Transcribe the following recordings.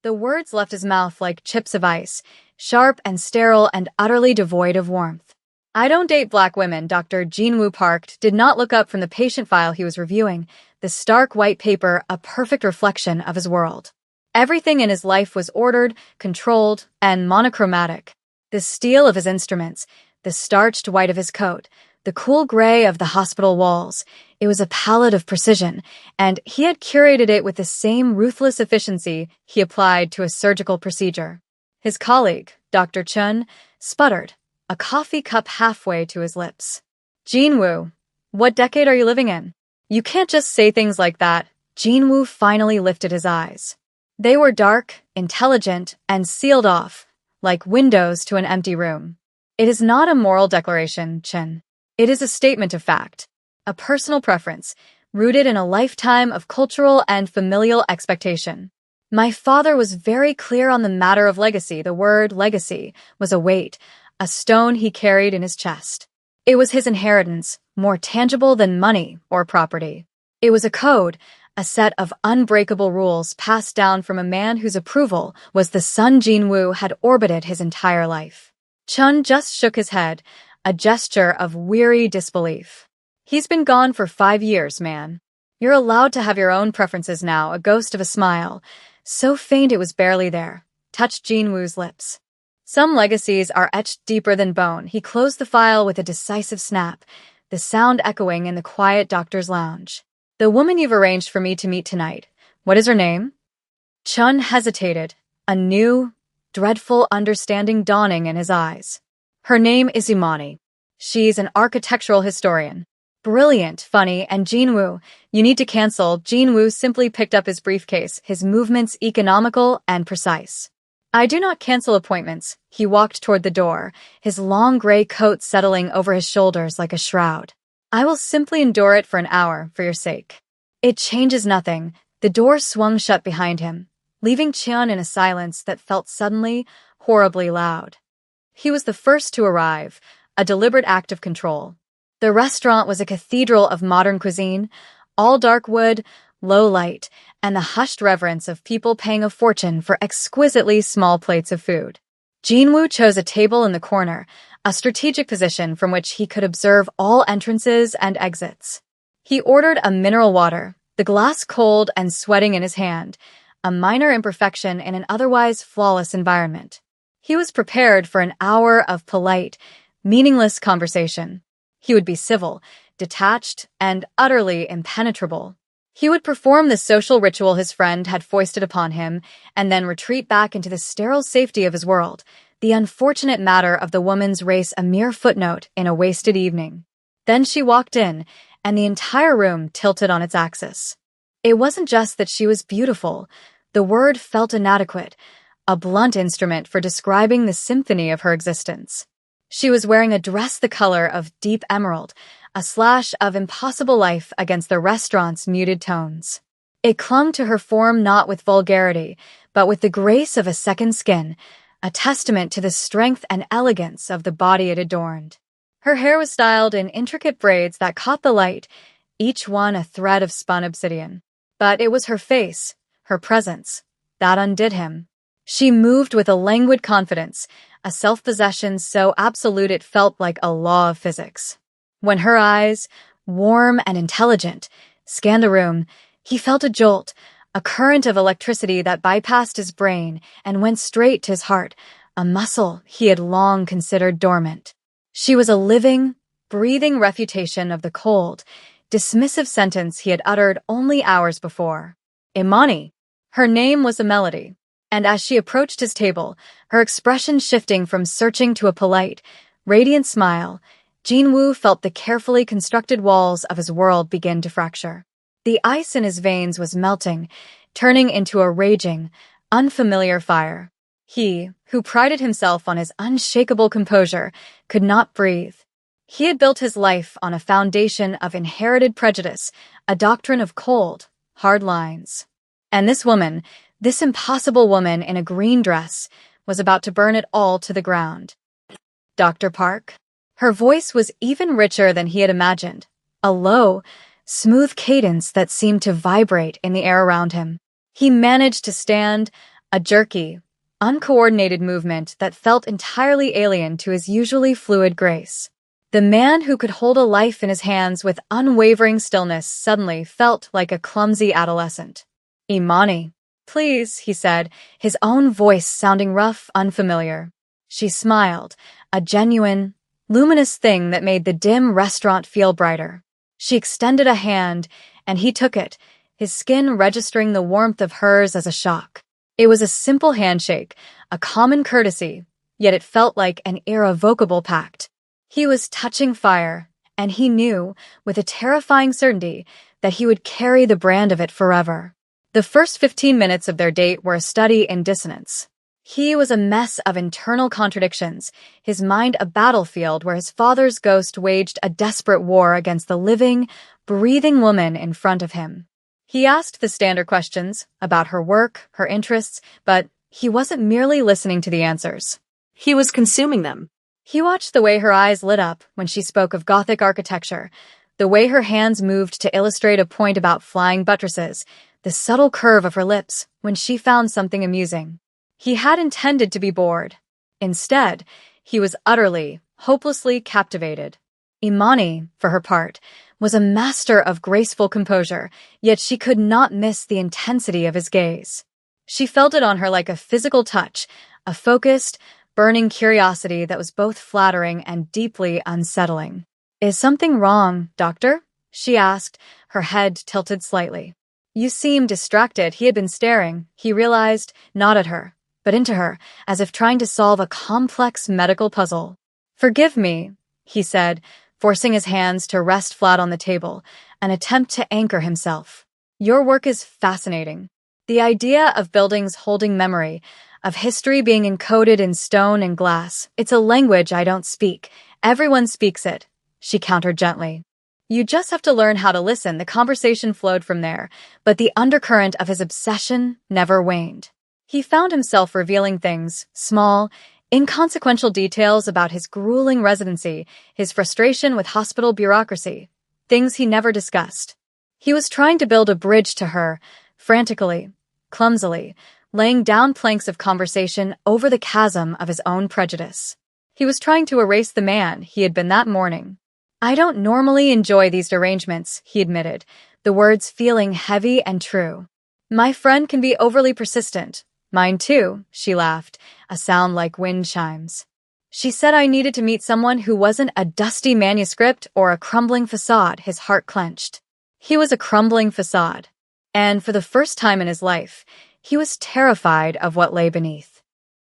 The words left his mouth like chips of ice, sharp and sterile and utterly devoid of warmth. "I don't date black women," Dr. Jinwoo Park did not look up from the patient file he was reviewing, the stark white paper a perfect reflection of his world. Everything in his life was ordered, controlled, and monochromatic. The steel of his instruments, the starched white of his coat, the cool gray of the hospital walls. It was a palette of precision, and he had curated it with the same ruthless efficiency he applied to a surgical procedure. His colleague, Dr. Chun, sputtered, a coffee cup halfway to his lips. "Jinwoo, what decade are you living in? You can't just say things like that." Jinwoo finally lifted his eyes. They were dark, intelligent, and sealed off, like windows to an empty room. "It is not a moral declaration, Chen. It is a statement of fact, a personal preference, rooted in a lifetime of cultural and familial expectation. My father was very clear on the matter of legacy." The word legacy was a weight, a stone he carried in his chest. It was his inheritance, more tangible than money or property. It was a code, a set of unbreakable rules passed down from a man whose approval was the sun Jinwoo had orbited his entire life. Chun just shook his head, a gesture of weary disbelief. "He's been gone for 5 years, man. You're allowed to have your own preferences now." A ghost of a smile, so faint it was barely there, touched Jinwoo's lips. "Some legacies are etched deeper than bone." He closed the file with a decisive snap, the sound echoing in the quiet doctor's lounge. "The woman you've arranged for me to meet tonight, what is her name?" Chun hesitated, a new, dreadful understanding dawning in his eyes. "Her name is Imani. She's an architectural historian. Brilliant, funny, and Jinwoo, you need to cancel." Jinwoo simply picked up his briefcase, his movements economical and precise. "I do not cancel appointments." He walked toward the door, his long gray coat settling over his shoulders like a shroud. "I will simply endure it for an hour, for your sake." "It changes nothing." The door swung shut behind him, leaving Chun in a silence that felt suddenly, horribly loud. He was the first to arrive, a deliberate act of control. The restaurant was a cathedral of modern cuisine, all dark wood, low light, and the hushed reverence of people paying a fortune for exquisitely small plates of food. Jinwoo chose a table in the corner, a strategic position from which he could observe all entrances and exits. He ordered a mineral water, the glass cold and sweating in his hand, a minor imperfection in an otherwise flawless environment. He was prepared for an hour of polite, meaningless conversation. He would be civil, detached, and utterly impenetrable. He would perform the social ritual his friend had foisted upon him, and then retreat back into the sterile safety of his world, the unfortunate matter of the woman's race a mere footnote in a wasted evening. Then she walked in, and the entire room tilted on its axis. It wasn't just that she was beautiful. The word felt inadequate, a blunt instrument for describing the symphony of her existence. She was wearing a dress the color of deep emerald, a slash of impossible life against the restaurant's muted tones. It clung to her form not with vulgarity, but with the grace of a second skin, a testament to the strength and elegance of the body it adorned. Her hair was styled in intricate braids that caught the light, each one a thread of spun obsidian. But it was her face, her presence, that undid him. She moved with a languid confidence, a self-possession so absolute it felt like a law of physics. When her eyes, warm and intelligent, scanned the room, he felt a jolt, a current of electricity that bypassed his brain and went straight to his heart, a muscle he had long considered dormant. She was a living, breathing refutation of the cold, dismissive sentence he had uttered only hours before. Imani. Her name was a melody. And as she approached his table, her expression shifting from searching to a polite, radiant smile, Jinwoo felt the carefully constructed walls of his world begin to fracture. The ice in his veins was melting, turning into a raging, unfamiliar fire. He, who prided himself on his unshakable composure, could not breathe. He had built his life on a foundation of inherited prejudice, a doctrine of cold, hard lines. And this woman, this impossible woman in a green dress, was about to burn it all to the ground. "Dr. Park?" Her voice was even richer than he had imagined, a low, smooth cadence that seemed to vibrate in the air around him. He managed to stand, a jerky, uncoordinated movement that felt entirely alien to his usually fluid grace. The man who could hold a life in his hands with unwavering stillness suddenly felt like a clumsy adolescent. "Imani, please," he said, his own voice sounding rough, unfamiliar. She smiled, a genuine, luminous thing that made the dim restaurant feel brighter. She extended a hand, and he took it, his skin registering the warmth of hers as a shock. It was a simple handshake, a common courtesy, yet it felt like an irrevocable pact. He was touching fire, and he knew, with a terrifying certainty, that he would carry the brand of it forever. The first 15 minutes of their date were a study in dissonance. He was a mess of internal contradictions, his mind a battlefield where his father's ghost waged a desperate war against the living, breathing woman in front of him. He asked the standard questions about her work, her interests, but he wasn't merely listening to the answers. He was consuming them. He watched the way her eyes lit up when she spoke of Gothic architecture, the way her hands moved to illustrate a point about flying buttresses, the subtle curve of her lips when she found something amusing. He had intended to be bored. Instead, he was utterly, hopelessly captivated. Imani, for her part, was a master of graceful composure, yet she could not miss the intensity of his gaze. She felt it on her like a physical touch, a focused, burning curiosity that was both flattering and deeply unsettling. "Is something wrong, doctor?" she asked, her head tilted slightly. "You seem distracted." He had been staring, he realized, not at her, but into her, as if trying to solve a complex medical puzzle. "Forgive me," he said, forcing his hands to rest flat on the table, an attempt to anchor himself. "Your work is fascinating. The idea of buildings holding memory, of history being encoded in stone and glass, it's a language I don't speak. Everyone speaks it," she countered gently. "You just have to learn how to listen." The conversation flowed from there, but the undercurrent of his obsession never waned. He found himself revealing things, small, inconsequential details about his grueling residency, his frustration with hospital bureaucracy, things he never discussed. He was trying to build a bridge to her, frantically, clumsily, laying down planks of conversation over the chasm of his own prejudice. He was trying to erase the man he had been that morning. "I don't normally enjoy these derangements," he admitted, the words feeling heavy and true. "My friend can be overly persistent." "Mine too," she laughed, a sound like wind chimes. "She said I needed to meet someone who wasn't a dusty manuscript or a crumbling facade." His heart clenched. He was a crumbling facade. And for the first time in his life, he was terrified of what lay beneath.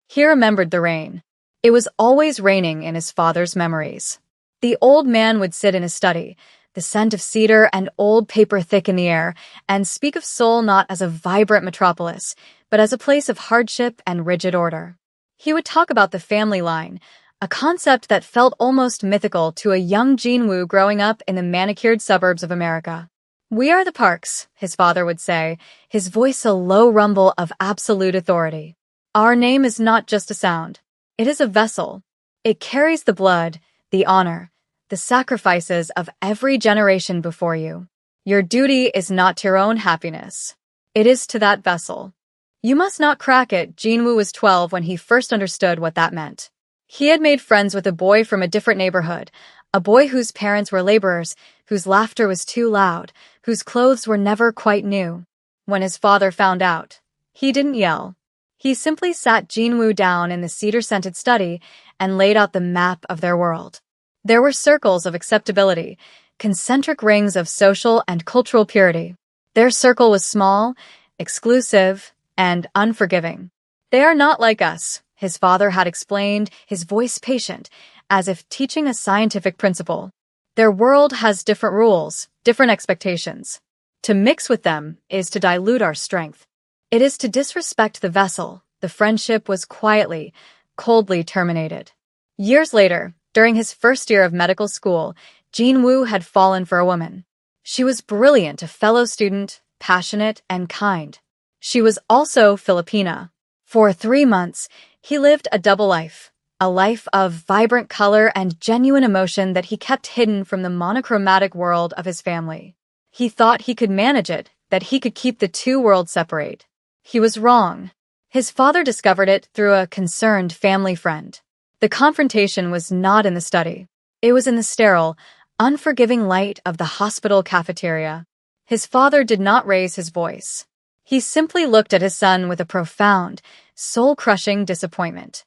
He remembered the rain. It was always raining in his father's memories. The old man would sit in his study, the scent of cedar and old paper thick in the air, and speak of Seoul not as a vibrant metropolis, but as a place of hardship and rigid order. He would talk about the family line, a concept that felt almost mythical to a young Jinwoo growing up in the manicured suburbs of America. "We are the Parks," his father would say, his voice a low rumble of absolute authority. "Our name is not just a sound. It is a vessel. It carries the blood, the honor, the sacrifices of every generation before you. Your duty is not to your own happiness. It is to that vessel. You must not crack it." Jinwoo was 12 when he first understood what that meant. He had made friends with a boy from a different neighborhood, a boy whose parents were laborers, whose laughter was too loud, whose clothes were never quite new. When his father found out, he didn't yell. He simply sat Jinwoo down in the cedar-scented study and laid out the map of their world. There were circles of acceptability, concentric rings of social and cultural purity. Their circle was small, exclusive, and unforgiving. "They are not like us," his father had explained, his voice patient, as if teaching a scientific principle. "Their world has different rules, different expectations. To mix with them is to dilute our strength. It is to disrespect the vessel." The friendship was quietly, coldly terminated. Years later, during his first year of medical school, Jinwoo had fallen for a woman. She was brilliant, a fellow student, passionate and kind. She was also Filipina. For 3 months, he lived a double life, a life of vibrant color and genuine emotion that he kept hidden from the monochromatic world of his family. He thought he could manage it, that he could keep the two worlds separate. He was wrong. His father discovered it through a concerned family friend. The confrontation was not in the study. It was in the sterile, unforgiving light of the hospital cafeteria. His father did not raise his voice. He simply looked at his son with a profound, soul-crushing disappointment.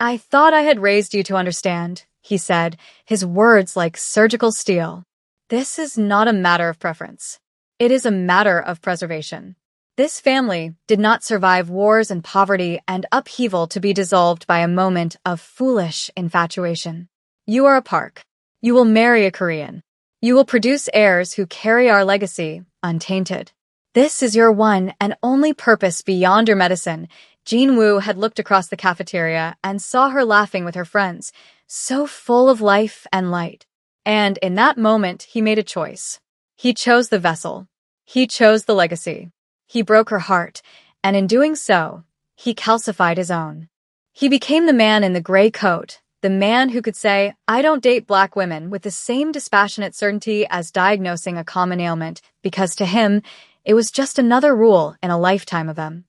"I thought I had raised you to understand," he said, his words like surgical steel. "This is not a matter of preference. It is a matter of preservation. This family did not survive wars and poverty and upheaval to be dissolved by a moment of foolish infatuation. You are a Park. You will marry a Korean. You will produce heirs who carry our legacy, untainted. This is your one and only purpose beyond your medicine." Jin-woo had looked across the cafeteria and saw her laughing with her friends, so full of life and light. And in that moment, he made a choice. He chose the vessel. He chose the legacy. He broke her heart, and in doing so, he calcified his own. He became the man in the gray coat, the man who could say, "I don't date black women," with the same dispassionate certainty as diagnosing a common ailment, because to him, it was just another rule in a lifetime of them.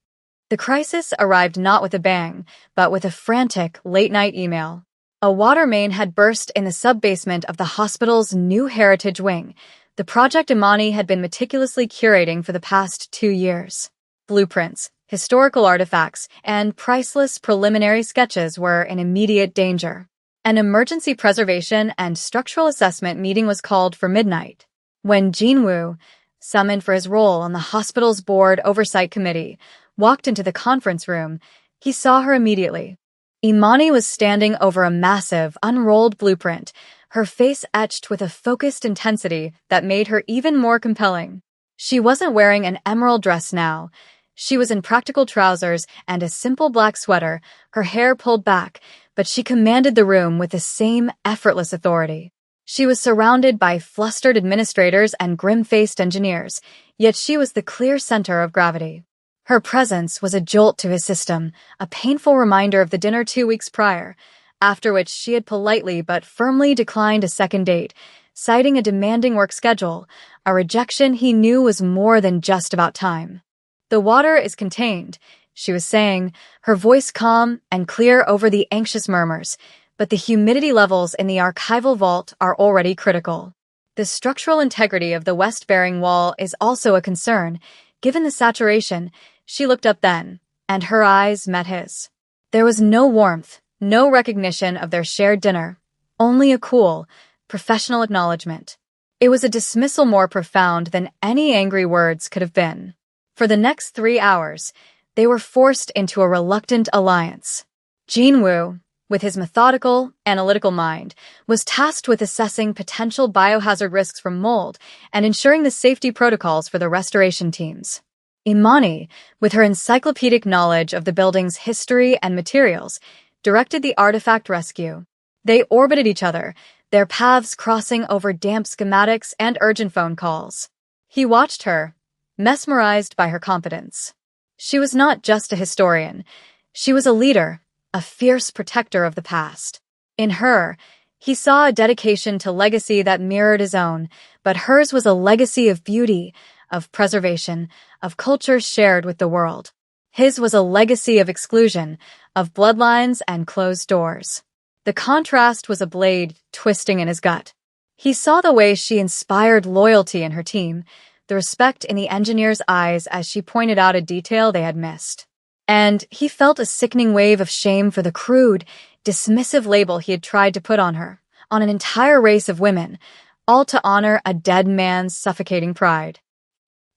The crisis arrived not with a bang, but with a frantic, late-night email. A water main had burst in the sub-basement of the hospital's new heritage wing, the project Imani had been meticulously curating for the past 2 years. Blueprints, historical artifacts, and priceless preliminary sketches were in immediate danger. An emergency preservation and structural assessment meeting was called for midnight. When Jin-woo, summoned for his role on the hospital's board oversight committee, walked into the conference room, he saw her immediately. Imani was standing over a massive, unrolled blueprint, her face etched with a focused intensity that made her even more compelling. She wasn't wearing an emerald dress now. She was in practical trousers and a simple black sweater, her hair pulled back, but she commanded the room with the same effortless authority. She was surrounded by flustered administrators and grim-faced engineers, yet she was the clear center of gravity. Her presence was a jolt to his system, a painful reminder of the dinner 2 weeks prior, after which she had politely but firmly declined a second date, citing a demanding work schedule, a rejection he knew was more than just about time. "The water is contained," she was saying, her voice calm and clear over the anxious murmurs, "but the humidity levels in the archival vault are already critical. The structural integrity of the west-bearing wall is also a concern. Given the saturation," she looked up then, and her eyes met his. There was no warmth, no recognition of their shared dinner, only a cool, professional acknowledgement. It was a dismissal more profound than any angry words could have been. For the next 3 hours, they were forced into a reluctant alliance. Jin-woo, with his methodical, analytical mind, was tasked with assessing potential biohazard risks from mold and ensuring the safety protocols for the restoration teams. Imani, with her encyclopedic knowledge of the building's history and materials, directed the artifact rescue. They orbited each other, their paths crossing over damp schematics and urgent phone calls. He watched her, mesmerized by her competence. She was not just a historian. She was a leader, a fierce protector of the past. In her, he saw a dedication to legacy that mirrored his own, but hers was a legacy of beauty, of preservation, of culture shared with the world. His was a legacy of exclusion, of bloodlines and closed doors. The contrast was a blade twisting in his gut. He saw the way she inspired loyalty in her team, the respect in the engineer's eyes as she pointed out a detail they had missed. And he felt a sickening wave of shame for the crude, dismissive label he had tried to put on her, on an entire race of women, all to honor a dead man's suffocating pride.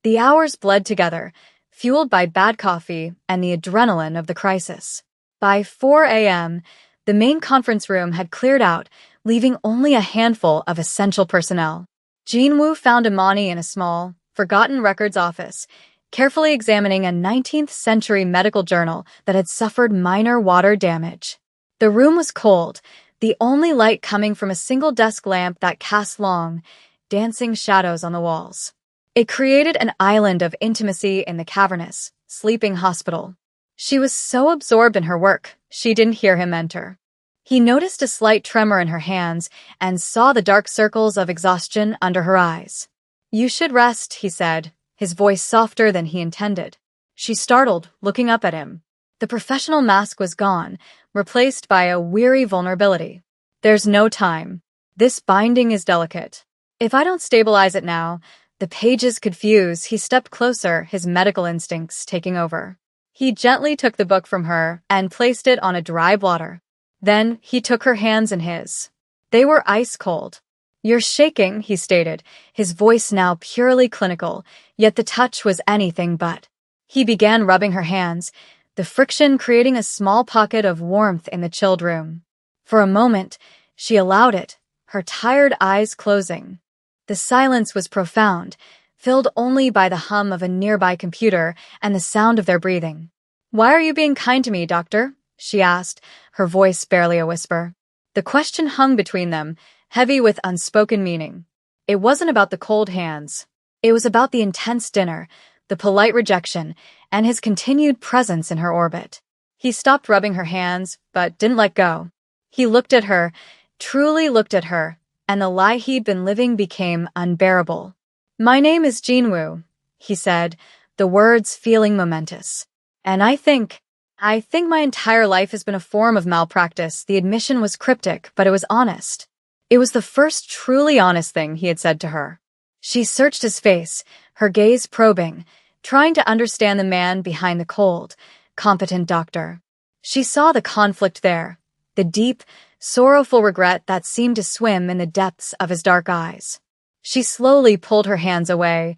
The hours bled together, fueled by bad coffee and the adrenaline of the crisis. By 4 a.m., the main conference room had cleared out, leaving only a handful of essential personnel. Jin-woo found Imani in a small, forgotten records office, carefully examining a 19th-century medical journal that had suffered minor water damage. The room was cold, the only light coming from a single desk lamp that cast long, dancing shadows on the walls. It created an island of intimacy in the cavernous, sleeping hospital. She was so absorbed in her work, she didn't hear him enter. He noticed a slight tremor in her hands and saw the dark circles of exhaustion under her eyes. "You should rest," he said, his voice softer than he intended. She startled, looking up at him. The professional mask was gone, replaced by a weary vulnerability. There's no time. This binding is delicate. If I don't stabilize it now, the pages could fuse. He stepped closer, his medical instincts taking over. He gently took the book from her and placed it on a dry blotter. Then he took her hands in his. They were ice cold. "You're shaking," he stated, his voice now purely clinical, yet the touch was anything but. He began rubbing her hands, the friction creating a small pocket of warmth in the chilled room. For a moment, she allowed it, her tired eyes closing. The silence was profound, filled only by the hum of a nearby computer and the sound of their breathing. "Why are you being kind to me, doctor?" she asked, her voice barely a whisper. The question hung between them, heavy with unspoken meaning. It wasn't about the cold hands. It was about the intense dinner, the polite rejection, and his continued presence in her orbit. He stopped rubbing her hands, but didn't let go. He looked at her, truly looked at her, and the lie he'd been living became unbearable. "My name is Jinwoo," he said, the words feeling momentous. "And I think my entire life has been a form of malpractice." The admission was cryptic, but it was honest. It was the first truly honest thing he had said to her. She searched his face, her gaze probing, trying to understand the man behind the cold, competent doctor. She saw the conflict there, the deep, sorrowful regret that seemed to swim in the depths of his dark eyes. She slowly pulled her hands away,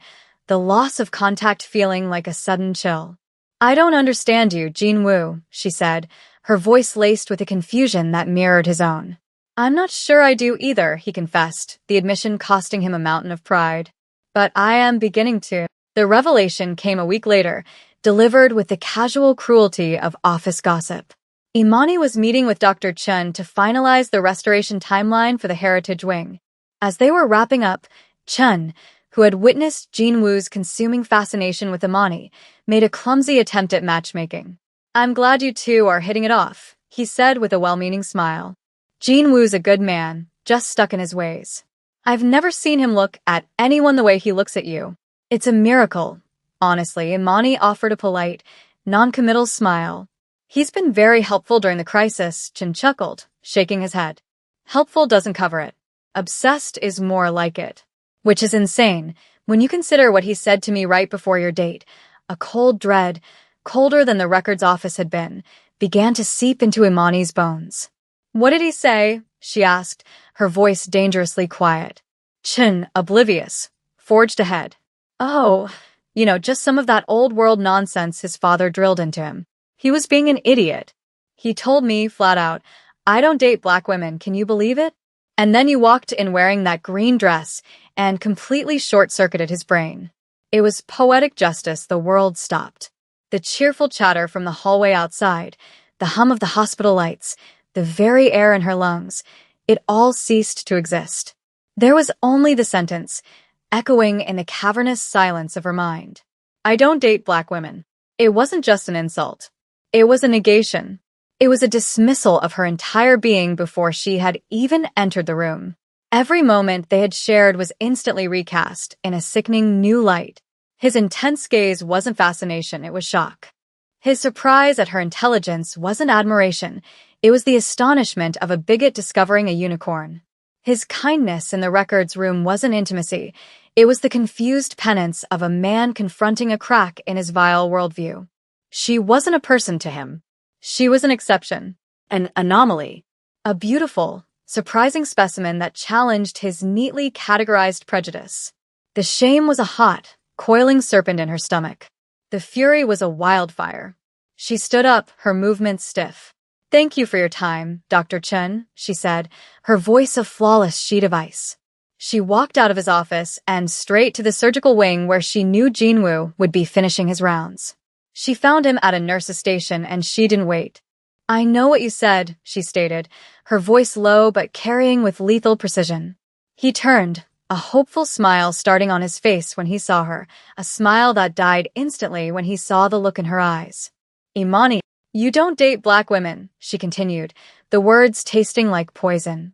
the loss of contact feeling like a sudden chill. "I don't understand you, Jinwoo," she said, her voice laced with a confusion that mirrored his own. "I'm not sure I do either," he confessed, the admission costing him a mountain of pride. "But I am beginning to." The revelation came a week later, delivered with the casual cruelty of office gossip. Imani was meeting with Dr. Chun to finalize the restoration timeline for the Heritage Wing. As they were wrapping up, Chun, who had witnessed Jinwoo's consuming fascination with Imani, made a clumsy attempt at matchmaking. "I'm glad you two are hitting it off," he said with a well-meaning smile. "Jinwoo's a good man, just stuck in his ways. I've never seen him look at anyone the way he looks at you. It's a miracle." Honestly, Imani offered a polite, non-committal smile. "He's been very helpful during the crisis," Chin chuckled, shaking his head. "Helpful doesn't cover it. Obsessed is more like it. Which is insane, when you consider what he said to me right before your date. A cold dread, colder than the records office had been, began to seep into Imani's bones." "What did he say?" she asked, her voice dangerously quiet. Chin, oblivious, forged ahead. "Oh, just some of that old-world nonsense his father drilled into him. He was being an idiot. He told me, flat out, 'I don't date black women, can you believe it?' And then you walked in wearing that green dress and completely short-circuited his brain." It was poetic justice. The world stopped. The cheerful chatter from the hallway outside, the hum of the hospital lights, the very air in her lungs, it all ceased to exist. There was only the sentence, echoing in the cavernous silence of her mind. "I don't date black women." It wasn't just an insult. It was a negation. It was a dismissal of her entire being before she had even entered the room. Every moment they had shared was instantly recast in a sickening new light. His intense gaze wasn't fascination, it was shock. His surprise at her intelligence wasn't admiration, it was the astonishment of a bigot discovering a unicorn. His kindness in the records room wasn't intimacy, it was the confused penance of a man confronting a crack in his vile worldview. She wasn't a person to him. She was an exception, an anomaly, a beautiful, surprising specimen that challenged his neatly categorized prejudice. The shame was a hot, coiling serpent in her stomach. The fury was a wildfire. She stood up, her movements stiff. "Thank you for your time, Dr. Chun," she said, her voice a flawless sheet of ice. She walked out of his office and straight to the surgical wing where she knew Jinwoo would be finishing his rounds. She found him at a nurse's station and she didn't wait. "I know what you said," she stated, her voice low but carrying with lethal precision. He turned, a hopeful smile starting on his face when he saw her, a smile that died instantly when he saw the look in her eyes. "Imani, you don't date black women," she continued, the words tasting like poison.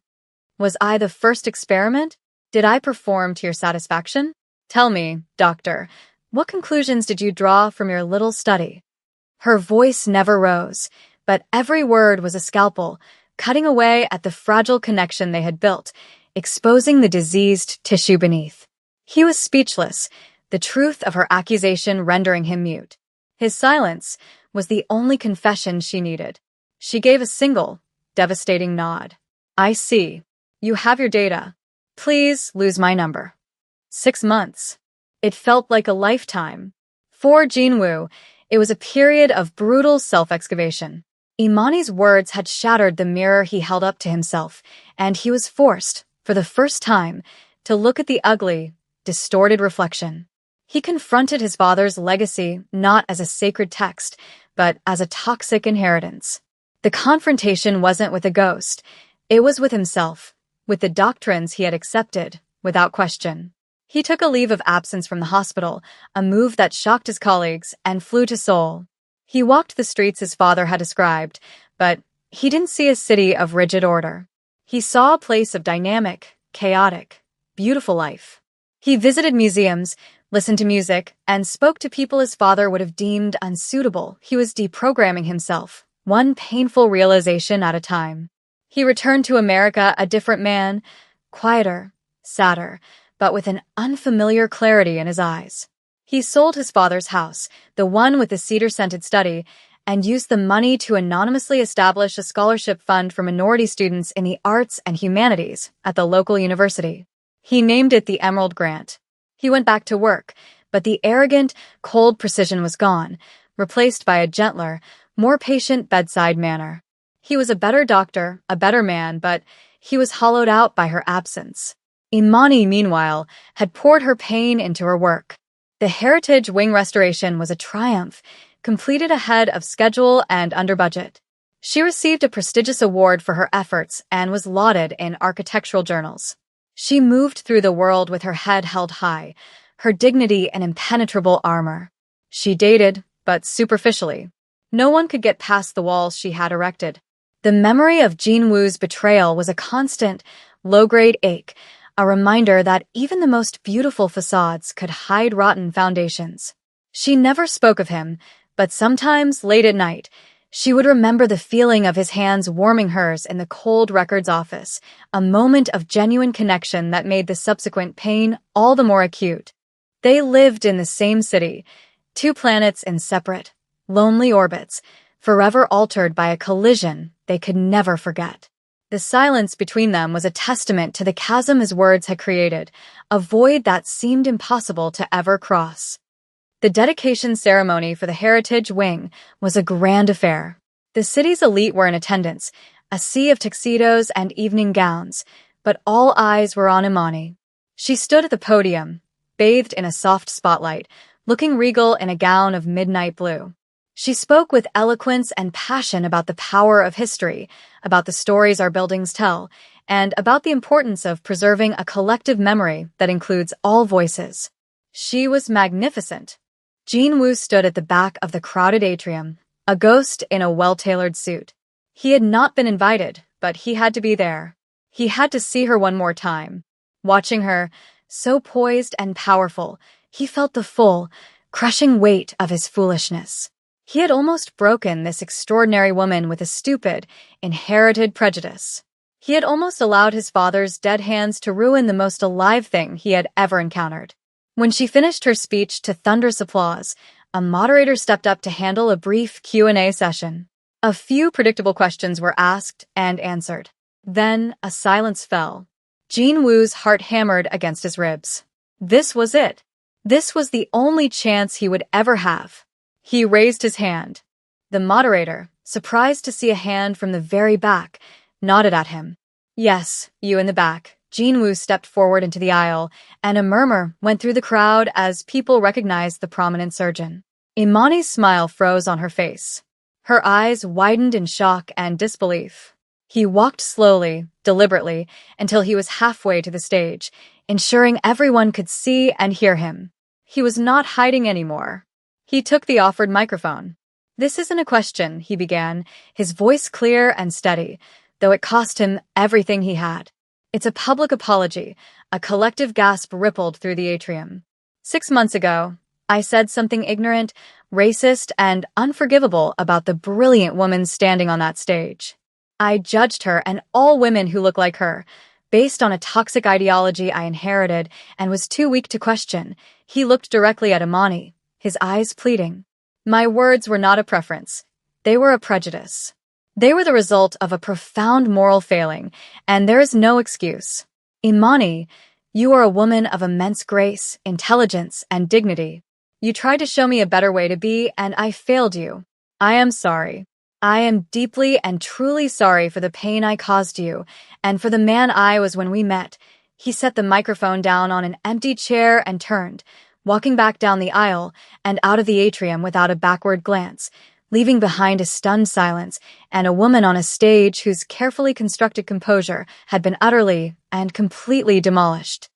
"Was I the first experiment? Did I perform to your satisfaction? Tell me, doctor, what conclusions did you draw from your little study?" Her voice never rose, but every word was a scalpel, cutting away at the fragile connection they had built, exposing the diseased tissue beneath. He was speechless, the truth of her accusation rendering him mute. His silence was the only confession she needed. She gave a single, devastating nod. I see. You have your data. Please lose my number. 6 months. It felt like a lifetime. For Jinwoo, it was a period of brutal self-excavation. Imani's words had shattered the mirror he held up to himself, and he was forced, for the first time, to look at the ugly, distorted reflection. He confronted his father's legacy not as a sacred text, but as a toxic inheritance. The confrontation wasn't with a ghost. It was with himself, with the doctrines he had accepted, without question. He took a leave of absence from the hospital, a move that shocked his colleagues, and flew to Seoul. He walked the streets his father had described, but he didn't see a city of rigid order. He saw a place of dynamic, chaotic, beautiful life. He visited museums, listened to music, and spoke to people his father would have deemed unsuitable. He was deprogramming himself, one painful realization at a time. He returned to America a different man, quieter, sadder, but with an unfamiliar clarity in his eyes. He sold his father's house, the one with the cedar-scented study, and used the money to anonymously establish a scholarship fund for minority students in the arts and humanities at the local university. He named it the Emerald Grant. He went back to work, but the arrogant, cold precision was gone, replaced by a gentler, more patient bedside manner. He was a better doctor, a better man, but he was hollowed out by her absence. Imani, meanwhile, had poured her pain into her work. The Heritage Wing restoration was a triumph, completed ahead of schedule and under budget. She received a prestigious award for her efforts and was lauded in architectural journals. She moved through the world with her head held high, her dignity an impenetrable armor. She dated, but superficially. No one could get past the walls she had erected. The memory of Jinwoo's betrayal was a constant, low-grade ache, a reminder that even the most beautiful facades could hide rotten foundations. She never spoke of him, but sometimes, late at night, she would remember the feeling of his hands warming hers in the cold records office, a moment of genuine connection that made the subsequent pain all the more acute. They lived in the same city, 2 planets in separate, lonely orbits, forever altered by a collision they could never forget. The silence between them was a testament to the chasm his words had created, a void that seemed impossible to ever cross. The dedication ceremony for the Heritage Wing was a grand affair. The city's elite were in attendance, a sea of tuxedos and evening gowns, but all eyes were on Imani. She stood at the podium, bathed in a soft spotlight, looking regal in a gown of midnight blue. She spoke with eloquence and passion about the power of history, about the stories our buildings tell, and about the importance of preserving a collective memory that includes all voices. She was magnificent. Jinwoo stood at the back of the crowded atrium, a ghost in a well-tailored suit. He had not been invited, but he had to be there. He had to see her one more time. Watching her, so poised and powerful, he felt the full, crushing weight of his foolishness. He had almost broken this extraordinary woman with a stupid, inherited prejudice. He had almost allowed his father's dead hands to ruin the most alive thing he had ever encountered. When she finished her speech to thunderous applause, a moderator stepped up to handle a brief Q&A session. A few predictable questions were asked and answered. Then a silence fell. Jinwoo's heart hammered against his ribs. This was it. This was the only chance he would ever have. He raised his hand. The moderator, surprised to see a hand from the very back, nodded at him. Yes, you in the back. Jinwoo stepped forward into the aisle, and a murmur went through the crowd as people recognized the prominent surgeon. Imani's smile froze on her face. Her eyes widened in shock and disbelief. He walked slowly, deliberately, until he was halfway to the stage, ensuring everyone could see and hear him. He was not hiding anymore. He took the offered microphone. This isn't a question, he began, his voice clear and steady, though it cost him everything he had. It's a public apology. A collective gasp rippled through the atrium. 6 months ago, I said something ignorant, racist, and unforgivable about the brilliant woman standing on that stage. I judged her and all women who look like her, based on a toxic ideology I inherited and was too weak to question. He looked directly at Imani, his eyes pleading. My words were not a preference. They were a prejudice. They were the result of a profound moral failing, and there is no excuse. Imani, you are a woman of immense grace, intelligence, and dignity. You tried to show me a better way to be, and I failed you. I am sorry. I am deeply and truly sorry for the pain I caused you, and for the man I was when we met. He set the microphone down on an empty chair and turned, walking back down the aisle and out of the atrium without a backward glance, leaving behind a stunned silence and a woman on a stage whose carefully constructed composure had been utterly and completely demolished.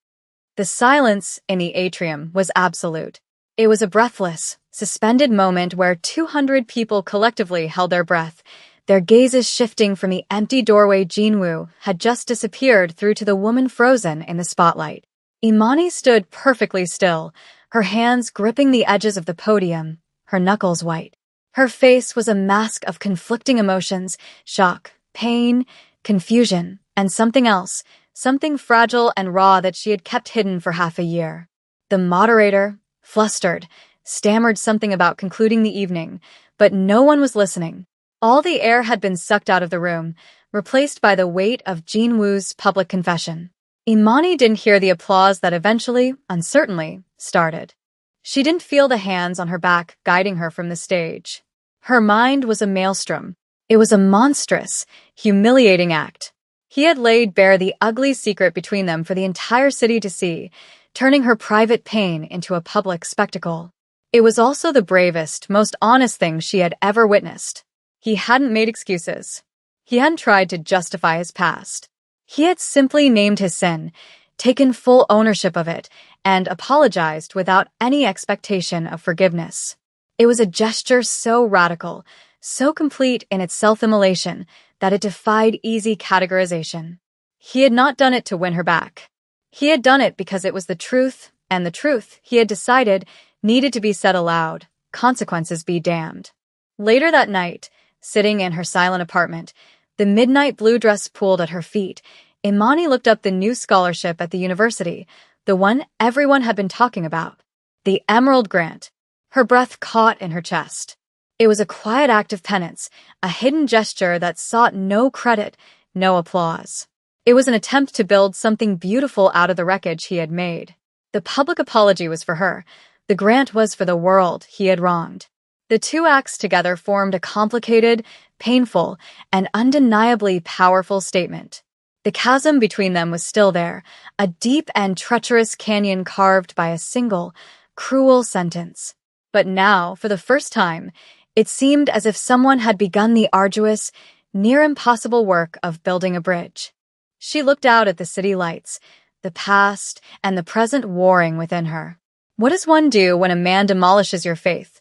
The silence in the atrium was absolute. It was a breathless, suspended moment where 200 people collectively held their breath, their gazes shifting from the empty doorway Jinwoo had just disappeared through to the woman frozen in the spotlight. Imani stood perfectly still, her hands gripping the edges of the podium, her knuckles white. Her face was a mask of conflicting emotions, shock, pain, confusion, and something else, something fragile and raw that she had kept hidden for half a year. The moderator, flustered, stammered something about concluding the evening, but no one was listening. All the air had been sucked out of the room, replaced by the weight of Jinwoo's public confession. Imani didn't hear the applause that eventually, uncertainly, started. She didn't feel the hands on her back guiding her from the stage. Her mind was a maelstrom. It was a monstrous, humiliating act. He had laid bare the ugly secret between them for the entire city to see, turning her private pain into a public spectacle. It was also the bravest, most honest thing she had ever witnessed. He hadn't made excuses. He hadn't tried to justify his past. He had simply named his sin, taken full ownership of it, and apologized without any expectation of forgiveness. It was a gesture so radical, so complete in its self-immolation, that it defied easy categorization. He had not done it to win her back. He had done it because it was the truth, and the truth, he had decided, needed to be said aloud, consequences be damned. Later that night, sitting in her silent apartment, the midnight blue dress pooled at her feet, Imani looked up the new scholarship at the university, the one everyone had been talking about. The Emerald Grant. Her breath caught in her chest. It was a quiet act of penance, a hidden gesture that sought no credit, no applause. It was an attempt to build something beautiful out of the wreckage he had made. The public apology was for her. The grant was for the world he had wronged. The two acts together formed a complicated, painful, and undeniably powerful statement. The chasm between them was still there, a deep and treacherous canyon carved by a single, cruel sentence. But now, for the first time, it seemed as if someone had begun the arduous, near-impossible work of building a bridge. She looked out at the city lights, the past and the present warring within her. What does one do when a man demolishes your faith,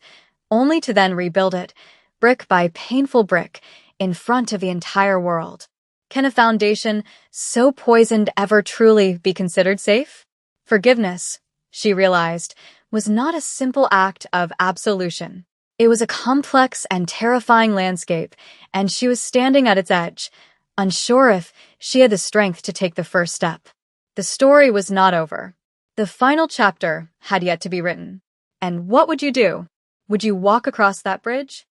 only to then rebuild it, brick by painful brick, in front of the entire world? Can a foundation so poisoned ever truly be considered safe? Forgiveness, she realized, was not a simple act of absolution. It was a complex and terrifying landscape, and she was standing at its edge, unsure if she had the strength to take the first step. The story was not over. The final chapter had yet to be written. And what would you do? Would you walk across that bridge?